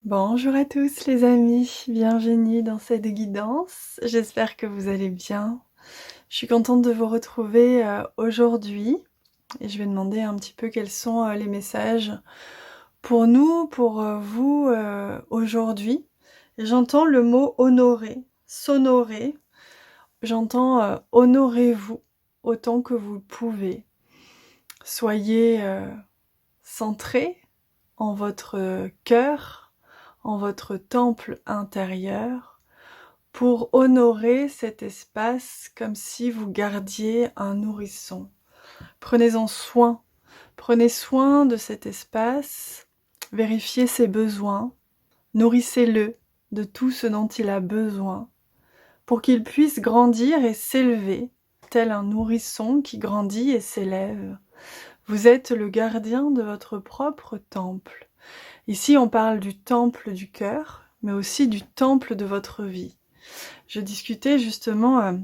Bonjour à tous les amis, bienvenue dans cette guidance. J'espère que vous allez bien. Je suis contente de vous retrouver aujourd'hui et je vais demander un petit peu quels sont les messages pour nous, pour vous aujourd'hui. J'entends le mot honorer, s'honorer. J'entends honorez-vous autant que vous pouvez. Soyez centrés en votre cœur, en votre temple intérieur, pour honorer cet espace comme si vous gardiez un nourrisson. Prenez-en soin, prenez soin de cet espace, vérifiez ses besoins, nourrissez-le de tout ce dont il a besoin, pour qu'il puisse grandir et s'élever, tel un nourrisson qui grandit et s'élève. Vous êtes le gardien de votre propre temple. Ici, on parle du temple du cœur, mais aussi du temple de votre vie. Je discutais justement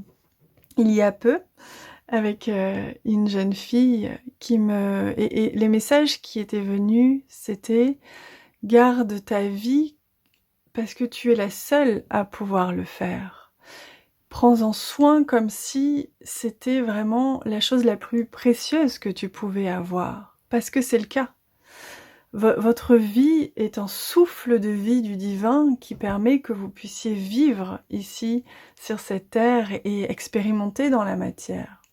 il y a peu avec une jeune fille et les messages qui étaient venus, c'était « Garde ta vie parce que tu es la seule à pouvoir le faire. Prends-en soin comme si c'était vraiment la chose la plus précieuse que tu pouvais avoir, parce que c'est le cas. » Votre vie est un souffle de vie du divin qui permet que vous puissiez vivre ici sur cette terre et expérimenter dans la matière.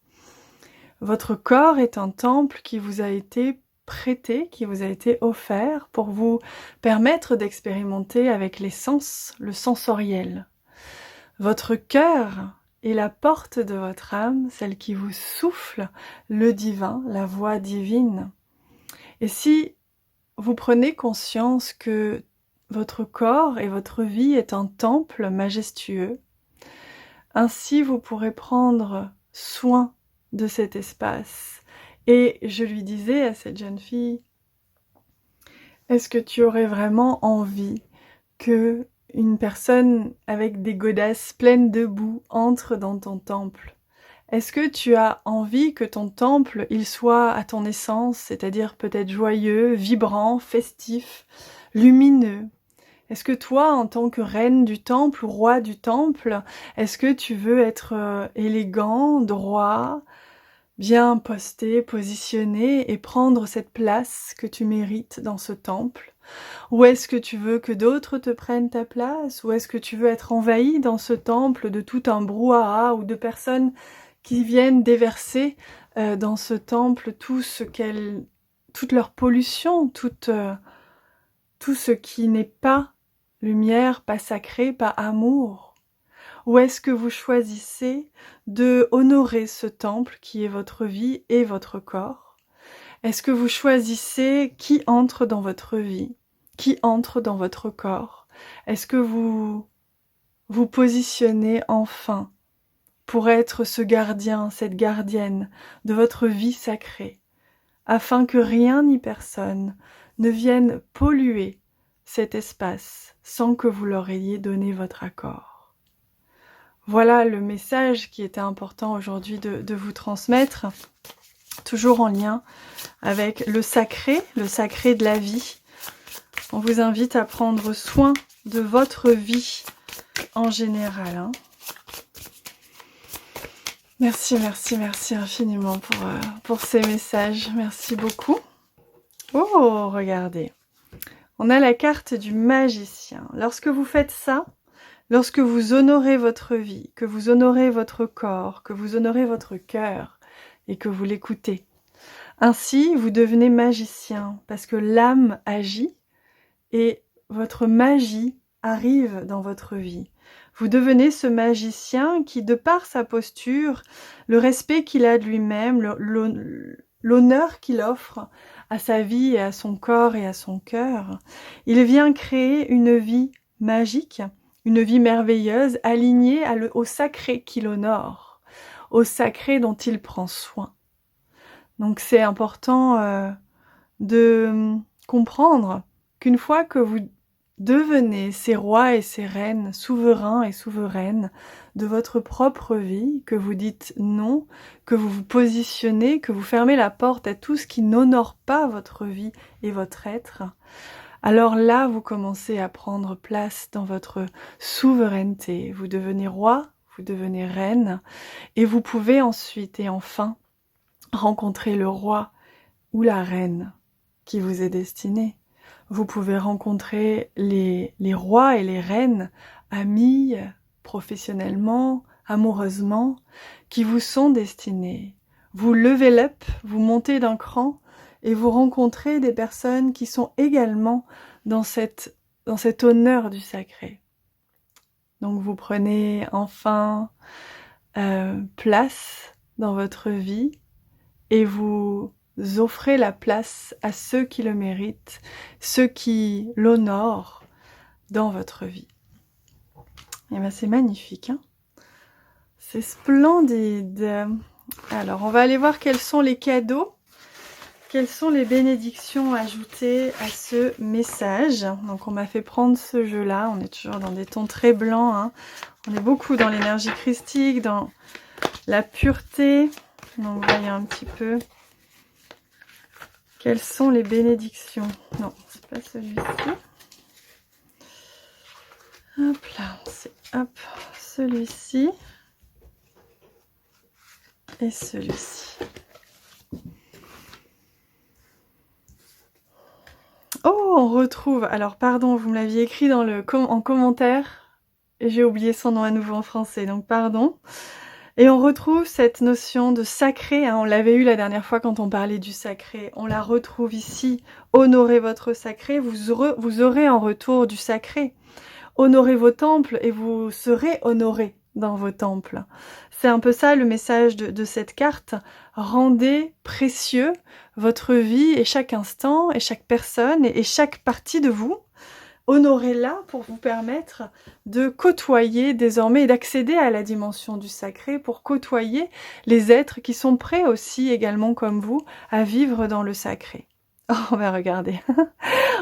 Votre corps est un temple qui vous a été prêté, qui vous a été offert pour vous permettre d'expérimenter avec les sens, le sensoriel. Votre cœur est la porte de votre âme, celle qui vous souffle le divin, la voix divine. Et si vous prenez conscience que votre corps et votre vie est un temple majestueux. Ainsi, vous pourrez prendre soin de cet espace. Et je lui disais à cette jeune fille, est-ce que tu aurais vraiment envie que une personne avec des godasses pleines de boue entre dans ton temple ? Est-ce que tu as envie que ton temple, il soit à ton essence, c'est-à-dire peut-être joyeux, vibrant, festif, lumineux ? Est-ce que toi, en tant que reine du temple ou roi du temple, est-ce que tu veux être élégant, droit, bien posté, positionné et prendre cette place que tu mérites dans ce temple ? Ou est-ce que tu veux que d'autres te prennent ta place ? Ou est-ce que tu veux être envahi dans ce temple de tout un brouhaha ou de personnes qui viennent déverser dans ce temple toute leur pollution, tout ce qui n'est pas lumière, pas sacré, pas amour? Ou est-ce que vous choisissez de honorer ce temple qui est votre vie et votre corps? Est-ce que vous choisissez qui entre dans votre vie, qui entre dans votre corps? Est-ce que vous vous positionnez enfin pour être ce gardien, cette gardienne de votre vie sacrée, afin que rien ni personne ne vienne polluer cet espace sans que vous leur ayez donné votre accord. Voilà le message qui était important aujourd'hui de vous transmettre, toujours en lien avec le sacré de la vie. On vous invite à prendre soin de votre vie en général. Merci infiniment pour ces messages. Merci beaucoup. Oh, regardez. On a la carte du magicien. Lorsque vous faites ça, lorsque vous honorez votre vie, que vous honorez votre corps, que vous honorez votre cœur et que vous l'écoutez, ainsi vous devenez magicien parce que l'âme agit et votre magie arrive dans votre vie. Vous devenez ce magicien qui, de par sa posture, le respect qu'il a de lui-même, l'honneur qu'il offre à sa vie et à son corps et à son cœur, il vient créer une vie magique, une vie merveilleuse, alignée au sacré qu'il honore, au sacré dont il prend soin. Donc c'est important de comprendre qu'une fois que vous devenez ces rois et ces reines, souverains et souveraines de votre propre vie, que vous dites non, que vous vous positionnez, que vous fermez la porte à tout ce qui n'honore pas votre vie et votre être, alors là, vous commencez à prendre place dans votre souveraineté. Vous devenez roi, vous devenez reine, et vous pouvez ensuite et enfin rencontrer le roi ou la reine qui vous est destiné. Vous pouvez rencontrer les rois et les reines, amis, professionnellement, amoureusement, qui vous sont destinés. Vous level up, vous montez d'un cran et vous rencontrez des personnes qui sont également dans cet honneur du sacré. Donc vous prenez enfin place dans votre vie et vous offrez la place à ceux qui le méritent, ceux qui l'honorent dans votre vie. Et bien c'est magnifique, hein? C'est splendide. Alors on va aller voir quels sont les cadeaux, quelles sont les bénédictions ajoutées à ce message. Donc on m'a fait prendre ce jeu-là, on est toujours dans des tons très blancs, hein. On est beaucoup dans l'énergie christique, dans la pureté. Donc voyez un petit peu quelles sont les bénédictions. Non, c'est pas celui-ci. Hop là, c'est hop, celui-ci et celui-ci. Oh, on retrouve, alors pardon, vous me l'aviez écrit dans en commentaire et j'ai oublié son nom à nouveau en français, donc pardon. Et on retrouve cette notion de sacré, hein, on l'avait eu la dernière fois quand on parlait du sacré, on la retrouve ici, honorez votre sacré, vous aurez en retour du sacré. Honorez vos temples et vous serez honorés dans vos temples. C'est un peu ça le message de cette carte. Rendez précieux votre vie et chaque instant et chaque personne et chaque partie de vous. Honorez-la pour vous permettre de côtoyer désormais et d'accéder à la dimension du sacré pour côtoyer les êtres qui sont prêts aussi également comme vous à vivre dans le sacré. Oh, on va regarder.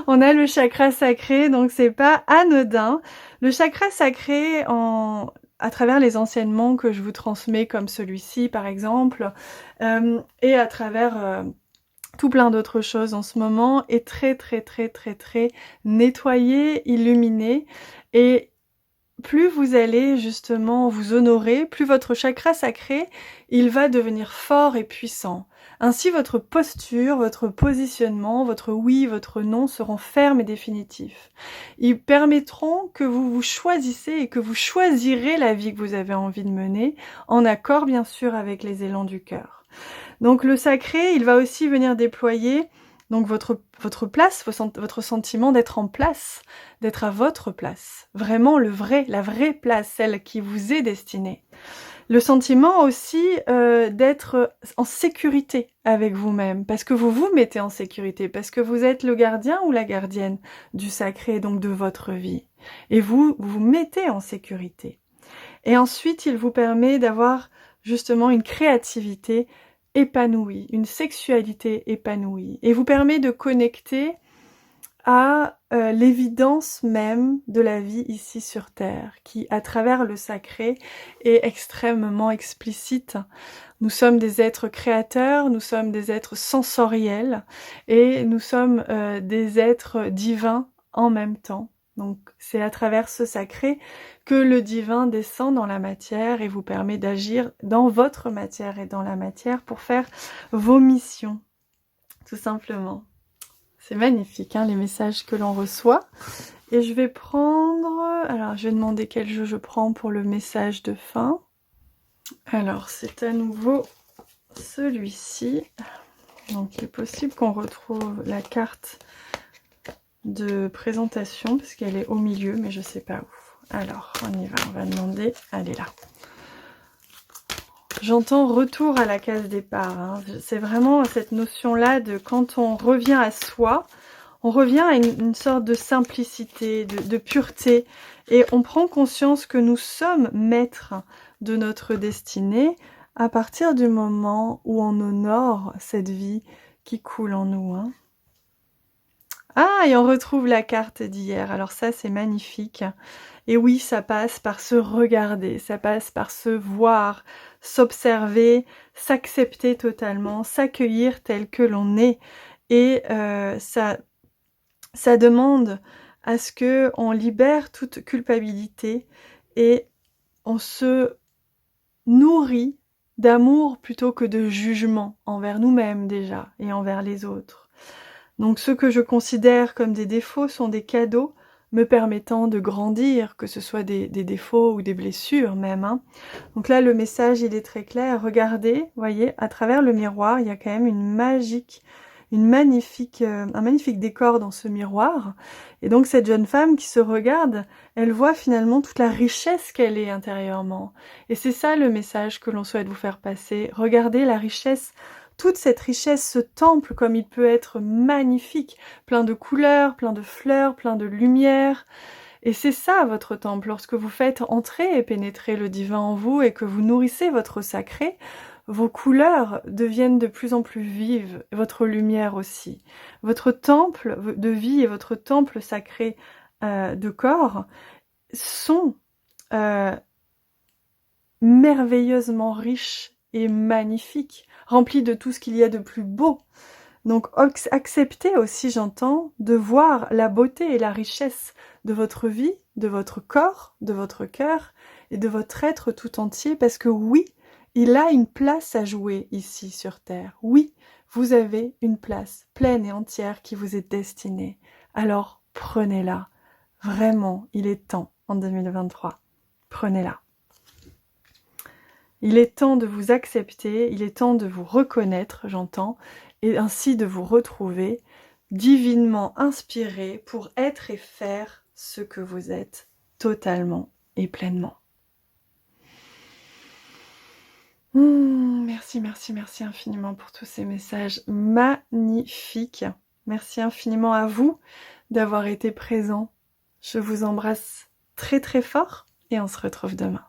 On a le chakra sacré, donc c'est pas anodin. Le chakra sacré, à travers les enseignements que je vous transmets, comme celui-ci par exemple, et à travers tout plein d'autres choses en ce moment, est très très très très très nettoyé, illuminé, et plus vous allez justement vous honorer, plus votre chakra sacré, il va devenir fort et puissant. Ainsi, votre posture, votre positionnement, votre oui, votre non seront fermes et définitifs. Ils permettront que vous vous choisissez et que vous choisirez la vie que vous avez envie de mener, en accord bien sûr avec les élans du cœur. Donc le sacré, il va aussi venir déployer donc votre place, votre sentiment d'être en place, d'être à votre place. Vraiment la vraie place, celle qui vous est destinée. Le sentiment aussi d'être en sécurité avec vous-même, parce que vous vous mettez en sécurité, parce que vous êtes le gardien ou la gardienne du sacré, donc de votre vie. Et vous vous mettez en sécurité. Et ensuite, il vous permet d'avoir justement une créativité épanouie, une sexualité épanouie, et vous permet de connecter à l'évidence même de la vie ici sur Terre, qui, à travers le sacré, est extrêmement explicite. Nous sommes des êtres créateurs, nous sommes des êtres sensoriels, et nous sommes des êtres divins en même temps. Donc c'est à travers ce sacré que le divin descend dans la matière et vous permet d'agir dans votre matière et dans la matière pour faire vos missions, tout simplement. C'est magnifique, hein, les messages que l'on reçoit. Et je vais prendre... Alors, je vais demander quel jeu je prends pour le message de fin. Alors, c'est à nouveau celui-ci. Donc, il est possible qu'on retrouve la carte de présentation, parce qu'elle est au milieu, mais je ne sais pas où. Alors, on y va, on va demander... Elle est là. J'entends retour à la case départ, hein. C'est vraiment cette notion-là de quand on revient à soi, on revient à une sorte de simplicité, de pureté, et on prend conscience que nous sommes maîtres de notre destinée à partir du moment où on honore cette vie qui coule en nous, hein. Ah, et on retrouve la carte d'hier. Alors ça, c'est magnifique. Et oui, ça passe par se regarder, ça passe par se voir, s'observer, s'accepter totalement, s'accueillir tel que l'on est. Et ça Ça demande à ce qu'on libère toute culpabilité et on se nourrit d'amour plutôt que de jugement envers nous-mêmes déjà et envers les autres. Donc ce que je considère comme des défauts sont des cadeaux me permettant de grandir, que ce soit des défauts ou des blessures même. Hein. Donc là, le message, il est très clair. Regardez, voyez, à travers le miroir, il y a quand même un magnifique décor dans ce miroir. Et donc cette jeune femme qui se regarde, elle voit finalement toute la richesse qu'elle est intérieurement. Et c'est ça le message que l'on souhaite vous faire passer. Regardez la richesse, toute cette richesse, ce temple comme il peut être magnifique, plein de couleurs, plein de fleurs, plein de lumière. Et c'est ça votre temple, lorsque vous faites entrer et pénétrer le divin en vous et que vous nourrissez votre sacré, vos couleurs deviennent de plus en plus vives, votre lumière aussi. Votre temple de vie et votre temple sacré de corps sont merveilleusement riches et magnifiques, remplis de tout ce qu'il y a de plus beau. Donc acceptez aussi, j'entends, de voir la beauté et la richesse de votre vie, de votre corps, de votre cœur et de votre être tout entier, parce que oui, il a une place à jouer ici sur Terre. Oui, vous avez une place pleine et entière qui vous est destinée. Alors prenez-la. Vraiment, il est temps en 2023. Prenez-la. Il est temps de vous accepter, il est temps de vous reconnaître, j'entends, et ainsi de vous retrouver divinement inspiré pour être et faire ce que vous êtes totalement et pleinement. Merci, merci, merci infiniment pour tous ces messages magnifiques. Merci infiniment à vous d'avoir été présents. Je vous embrasse très très fort et on se retrouve demain.